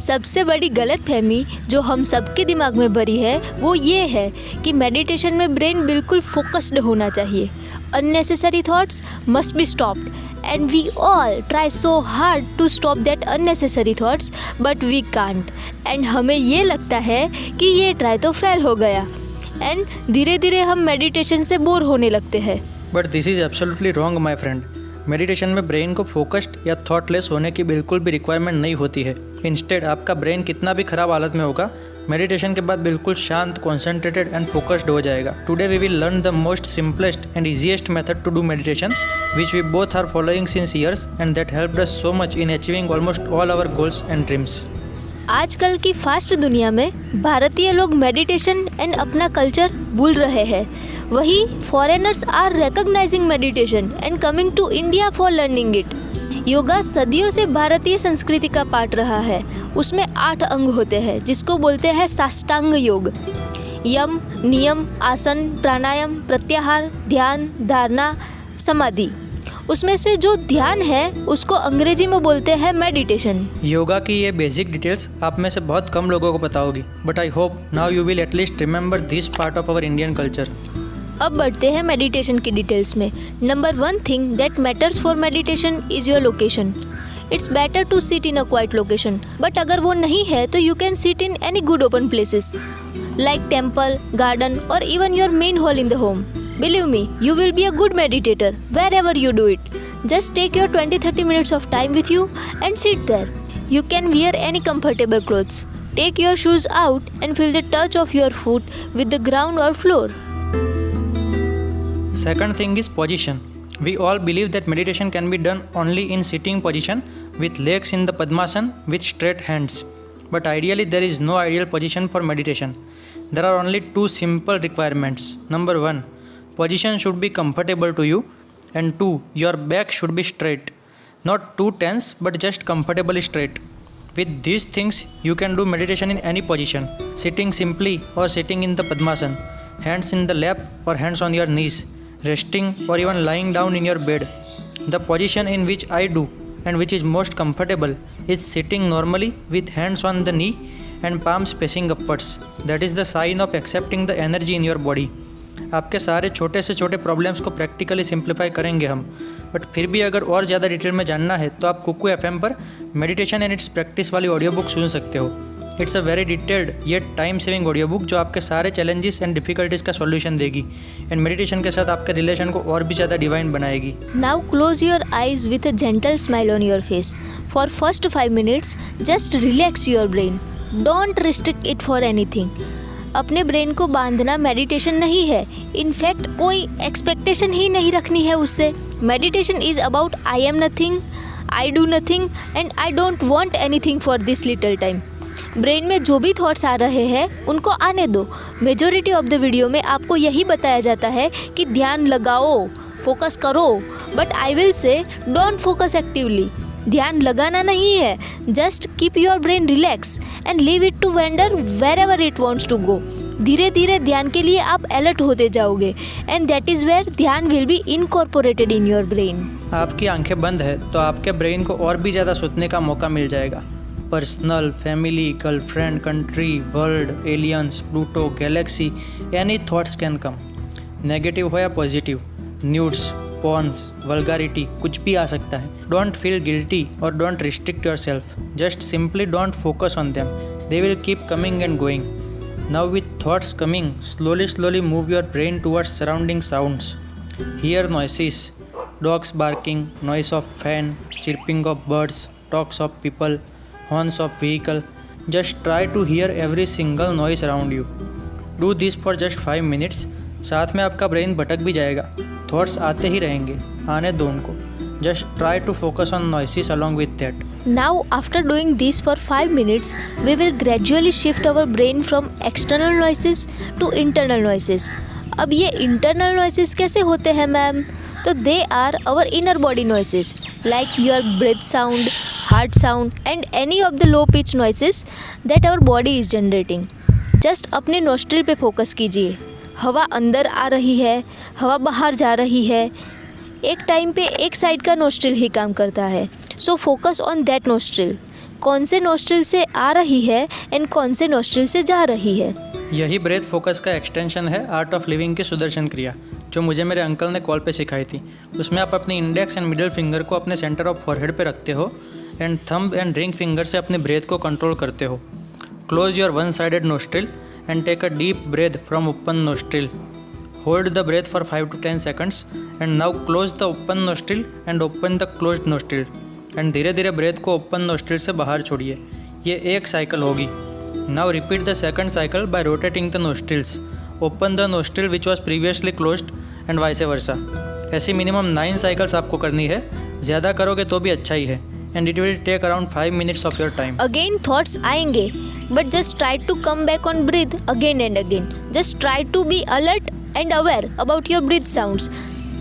सबसे बड़ी गलतफहमी जो हम सबके दिमाग में भरी है वो ये है कि मेडिटेशन में ब्रेन बिल्कुल फोकस्ड होना चाहिए। Unnecessary thoughts must be stopped and we all try so hard to stop that unnecessary thoughts but we can't and हमें ये लगता है कि ये ट्राई तो फेल हो गया एंड धीरे धीरे हम मेडिटेशन से बोर होने लगते हैं। But this is absolutely wrong my friend. Meditation में ब्रेन को फोकस्ड या थॉटलेस होने की बिल्कुल भी रिक्वायरमेंट नहीं होती है। इंस्टेड आपका ब्रेन कितना भी खराब हालत में होगा, मेडिटेशन के बाद बिल्कुल शांत, कॉन्सेंट्रेटेड एंड फोकस्ड हो जाएगा। Today we will learn the most simplest and easiest method to do meditation which we both are following since years and that helped us so much in achieving almost all our goals and dreams. आजकल की fast दुनिया में भारतीय लोग meditation and अपना culture भूल रहे हैं। वही foreigners are recognising meditation and coming to India for learning it. Yoga सदियों से भारतीय संस्कृति का पार्ट रहा है। उसमें 8 अंग होते हैं जिसको बोलते हैं साष्टांग योग। यम, नियम, आसन, प्राणायाम, प्रत्याहार, ध्यान, धारणा, समाधि। उसमें से जो ध्यान है उसको अंग्रेजी में बोलते हैं मेडिटेशन। योगा की ये बेसिक डिटेल्स आप में से बहुत कम लोगों को पता होगी, but I hope now you will at least remember this part of our Indian culture. अब बढ़ते हैं मेडिटेशन की डिटेल्स में। Number 1 thing that matters for meditation is your location. It's better to sit in a quiet location, but अगर वो नहीं है तो you can sit in any good open places like temple, garden और even your main hall in the home. Believe me, you will be a good meditator wherever you do it. Just take your 20-30 minutes of time with you and sit there. You can wear any comfortable clothes. Take your shoes out and feel the touch of your foot with the ground or floor. Second thing is position. We all believe that meditation can be done only in sitting position with legs in the Padmasana with straight hands. But ideally there is no ideal position for meditation. There are only 2 simple requirements. Number 1, position should be comfortable to you, and 2, your back should be straight, not too tense but just comfortably straight. With these things you can do meditation in any position, sitting simply or sitting in the Padmasana, hands in the lap or hands on your knees, resting or even lying down in your bed. The position in which I do and which is most comfortable is sitting normally with hands on the knee and palms facing upwards. That is the sign of accepting the energy in your body. आपके सारे छोटे से छोटे problems को practically simplify करेंगे हम। But फिर भी अगर और ज़्यादा डिटेल में जानना है तो आप कुकू FM पर मेडिटेशन एंड इट्स प्रैक्टिस वाली ऑडियो बुक सुन सकते हो। It's a very detailed yet time saving audio book जो आपके सारे चैलेंजेस एंड डिफिकल्टीज का सॉल्यूशन देगी एंड मेडिटेशन के साथ आपके रिलेशन को और भी ज़्यादा डिवाइन बनाएगी। Now close your eyes with a gentle smile on your face. For first 5 minutes just relax your brain. Don't restrict it for anything. अपने ब्रेन को बांधना मेडिटेशन नहीं है। इनफैक्ट कोई एक्सपेक्टेशन ही नहीं रखनी है उससे। Meditation is about I am nothing, I do nothing and I don't want anything for this little time. Brain में जो भी थॉट्स आ रहे हैं उनको आने दो। मेजॉरिटी ऑफ द वीडियो में आपको यही बताया जाता है कि ध्यान लगाओ, फोकस करो, but I will say don't focus actively. ध्यान लगाना नहीं है, just keep your brain relax and leave it to wander wherever it wants to go. धीरे धीरे ध्यान के लिए आप अलर्ट होते जाओगे एंड दैट इज़ वेयर ध्यान will be incorporated in your brain. आपकी आंखें बंद है तो आपके ब्रेन को और भी ज़्यादा सोचने का मौका मिल जाएगा। Personal, family, girlfriend, country, world, aliens, Pluto, Galaxy, any thoughts can come. Negative हो या पॉजिटिव, न्यूड्स, पॉन्स, वल्गारिटी, कुछ भी आ सकता है। डोंट फील गिल्टी और don't restrict your self. Just simply don't focus on them, they will keep coming and going. Now with thoughts coming, slowly move your brain towards surrounding sounds. Hear noises, dogs barking, noise of fan, chirping of birds, talks of people, horns of vehicle. Just try to hear every single noise around you. Do this for just 5 minutes. साथ में आपका brain भटक भी जाएगा, thoughts आते ही रहेंगे, आने दो उनको। Just try to focus on noises along with that. Now after doing this for 5 minutes we will gradually shift our brain from external noises to internal noises. अब ये इंटरनल नॉइसेस कैसे होते हैं मैम? तो they are our inner body noises like your breath sound, heart sound and any of the low pitch noises that our body is generating. Just अपने nostril पे focus कीजिए। हवा अंदर आ रही है, हवा बाहर जा रही है। एक टाइम पे एक साइड का नोस्ट्रिल ही काम करता है, so focus on that nostril. कौन से नोस्ट्रिल से आ रही है एंड कौन से नोस्ट्रिल से जा रही है। यही ब्रेथ फोकस का एक्सटेंशन है आर्ट ऑफ लिविंग की सुदर्शन क्रिया, जो मुझे मेरे अंकल ने कॉल पे सिखाई थी। उसमें आप अपनी इंडेक्स एंड मिडिल फिंगर को अपने सेंटर ऑफ फॉरहेड पे रखते हो and thumb and ring finger से अपने ब्रेथ को कंट्रोल करते हो। Close your one sided nostril and take a deep breath from open nostril. Hold the breath for 5 to 10 seconds and now close the open nostril and open the closed nostril and धीरे धीरे breath को open nostril से बाहर छोड़िए। ये एक cycle होगी। Now repeat the second cycle bye rotating the nostrils. Open the nostril which was previously closed end vice versa. ऐसी मिनिमम 9 साइकिल्स आपको करनी है, ज़्यादा करोगे तो भी अच्छा ही है and it will take around 5 minutes of your time. Again thoughts आएंगे, but just try to come back on breath again and again. Just try to be alert and aware about your breath sounds.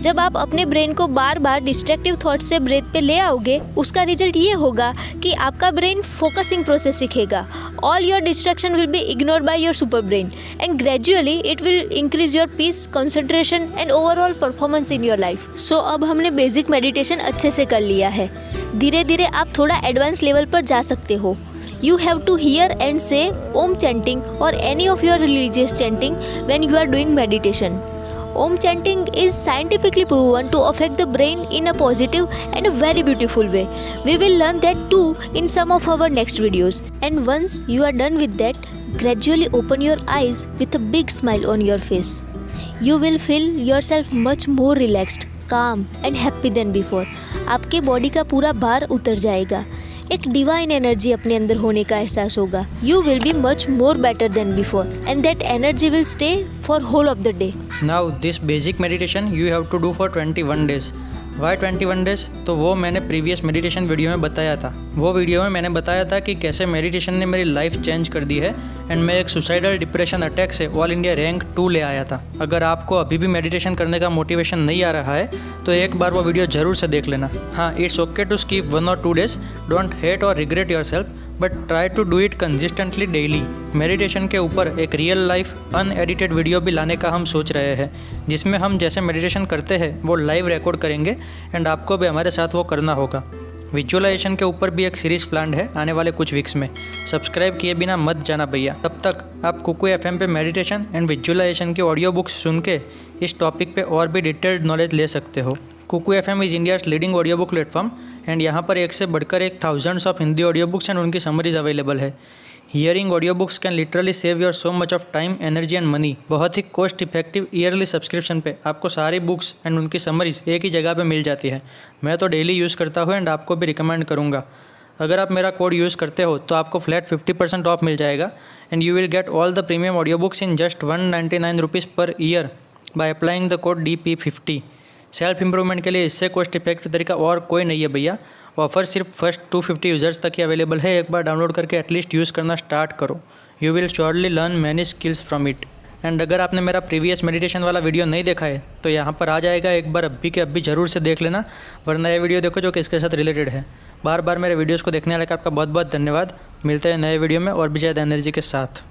जब आप अपने brain को बार बार distractive thought से breath पे ले आओगे, उसका रिजल्ट ये होगा कि आपका ब्रेन फोकसिंग प्रोसेस सीखेगा। All your distraction will be ignored by your super brain and gradually it will increase your peace, concentration and overall performance in your life. So अब हमने बेसिक मेडिटेशन अच्छे से कर लिया है। धीरे धीरे आप थोड़ा एडवांस लेवल पर जा सकते हो। You have to hear and say Om chanting or any of your religious chanting when you are doing meditation. Om chanting is scientifically proven to affect the brain in a positive and a very beautiful way. We will learn that too in some of our next videos. And once you are done with that, gradually open your eyes with a big smile on your face. You will feel yourself much more relaxed, calm and happy than before. आपके body का पूरा भार उतर जाएगा। एक divine energy अपने अंदर होने का एहसास होगा। You will be much more better than before and that energy will stay for whole of the day. Now this basic meditation you have to do for 21 days। Why 21 days? तो वो मैंने previous meditation video में बताया था। वो video में मैंने बताया था कि कैसे मेडिटेशन ने मेरी लाइफ चेंज कर दी है एंड मैं एक सुसाइडल डिप्रेशन अटैक से ऑल इंडिया रैंक 2 ले आया था। अगर आपको अभी भी मेडिटेशन करने का मोटिवेशन नहीं आ रहा है तो एक बार वो वीडियो ज़रूर से देख लेना। हाँ, it's okay to skip 1 or 2 days। Don't hate और regret yourself, but try to do it consistently daily. Meditation के ऊपर एक रियल लाइफ अनएडिटेड वीडियो भी लाने का हम सोच रहे हैं, जिसमें हम जैसे मेडिटेशन करते हैं वो लाइव रिकॉर्ड करेंगे एंड आपको भी हमारे साथ वो करना होगा। विजुअलाइजेशन के ऊपर भी एक सीरीज़ प्लान्ड है आने वाले कुछ वीक्स में। सब्सक्राइब किए बिना मत जाना भैया। तब तक आप कुकू FM पे मेडिटेशन एंड विजुअलाइजेशन की ऑडियो बुक्स सुन के इस टॉपिक पे और भी डिटेल्ड नॉलेज ले सकते हो। Kuku FM is India's leading audio book platform and यहाँ पर एक से बढ़कर एक thousands of Hindi audio books and उनकी समरीज अवेलेबल है। Hearing audio books can literally save your so much of time, energy and money. बहुत ही कॉस्ट इफेक्टिव ईयरली सब्सक्रिप्शन पे आपको सारी बुक्स एंड उनकी समरीज एक ही जगह पे मिल जाती है। मैं तो डेली यूज़ करता हूँ एंड आपको भी रिकमेंड करूँगा। अगर आप मेरा कोड यूज़ करते हो तो आपको फ्लैट 50% ऑफ मिल जाएगा and you will get all the premium audio books in just 199 rupees per year by applying the code DP50। Self improvement के लिए इससे कॉस्ट इफेक्टिव तरीका और कोई नहीं है भैया। ऑफर सिर्फ फर्स्ट 250 यूज़र्स तक ही अवेलेबल है। एक बार डाउनलोड करके एटलीस्ट यूज़ करना स्टार्ट करो। You will surely learn many skills from it. And अगर आपने मेरा प्रीवियस मेडिटेशन वाला वीडियो नहीं देखा है तो यहाँ पर आ जाएगा, एक बार अभी के अभी ज़रूर से देख लेना, वरना ये वीडियो देखो जो कि इसके साथ रिलेटेड है। बार बार मेरे वीडियोज़ को देखने वाले का आपका बहुत बहुत धन्यवाद। मिलते हैं नए वीडियो में और भी ज़्यादा एनर्जी के साथ।